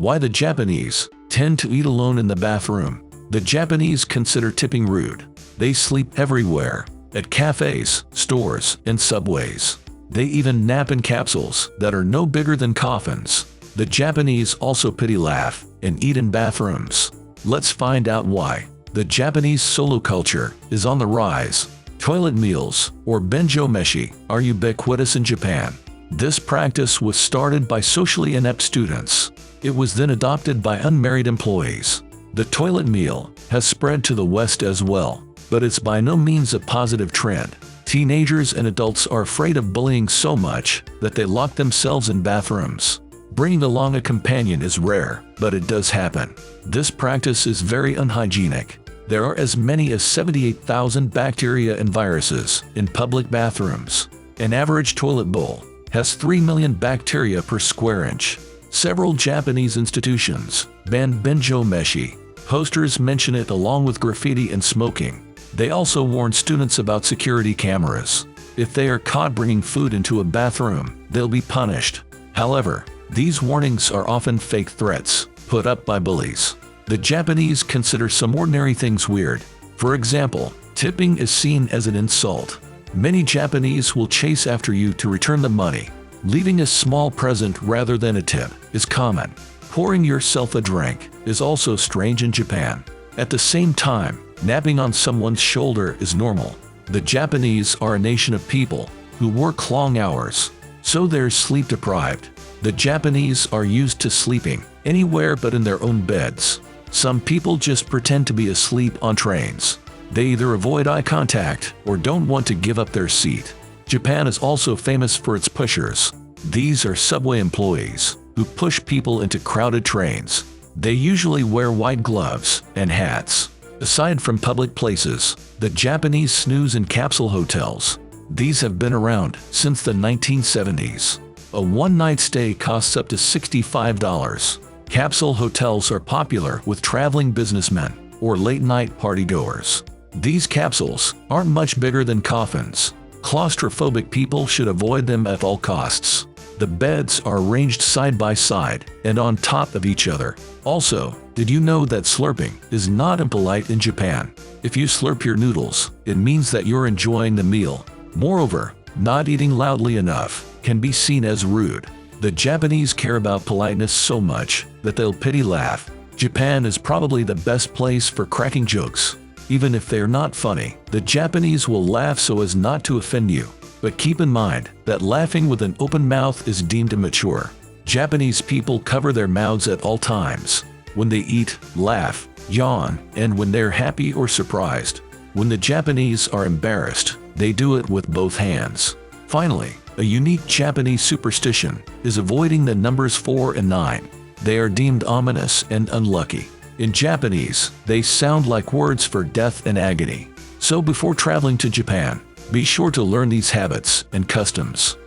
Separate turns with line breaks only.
Why the Japanese tend to eat alone in the bathroom. The Japanese consider tipping rude. They sleep everywhere, at cafes, stores, and subways. They even nap in capsules that are no bigger than coffins. The Japanese also pity laugh and eat in bathrooms. Let's find out why. The Japanese solo culture is on the rise. Toilet meals, or benjo meshi, are ubiquitous in Japan. This practice was started by socially inept students. It was then adopted by unmarried employees. The toilet meal has spread to the West as well, but it's by no means a positive trend. Teenagers and adults are afraid of bullying so much that they lock themselves in bathrooms. Bringing along a companion is rare, but it does happen. This practice is very unhygienic. There are as many as 78,000 bacteria and viruses in public bathrooms. An average toilet bowl has 3 million bacteria per square inch. Several Japanese institutions ban benjo meshi. Posters mention it along with graffiti and smoking. They also warn students about security cameras. If they are caught bringing food into a bathroom, they'll be punished. However, these warnings are often fake threats put up by bullies. The Japanese consider some ordinary things weird. For example, tipping is seen as an insult. Many Japanese will chase after you to return the money. Leaving a small present rather than a tip is common. Pouring yourself a drink is also strange in Japan. At the same time, napping on someone's shoulder is normal. The Japanese are a nation of people who work long hours, so they're sleep deprived. The Japanese are used to sleeping anywhere but in their own beds. Some people just pretend to be asleep on trains. They either avoid eye contact or don't want to give up their seat. Japan is also famous for its pushers. These are subway employees who push people into crowded trains. They usually wear white gloves and hats. Aside from public places, the Japanese snooze in capsule hotels. These have been around since the 1970s. A one-night stay costs up to $65. Capsule hotels are popular with traveling businessmen or late-night partygoers. These capsules aren't much bigger than coffins. Claustrophobic people should avoid them at all costs. The beds are arranged side by side and on top of each other. Also, did you know that slurping is not impolite in Japan? If you slurp your noodles, it means that you're enjoying the meal. Moreover, not eating loudly enough can be seen as rude. The Japanese care about politeness so much that they'll pity laugh. Japan is probably the best place for cracking jokes. Even if they're not funny, the Japanese will laugh so as not to offend you. But keep in mind that laughing with an open mouth is deemed immature. Japanese people cover their mouths at all times. When they eat, laugh, yawn, and when they're happy or surprised. When the Japanese are embarrassed, they do it with both hands. Finally, a unique Japanese superstition is avoiding the numbers 4 and 9. They are deemed ominous and unlucky. In Japanese, they sound like words for death and agony. So before traveling to Japan, be sure to learn these habits and customs.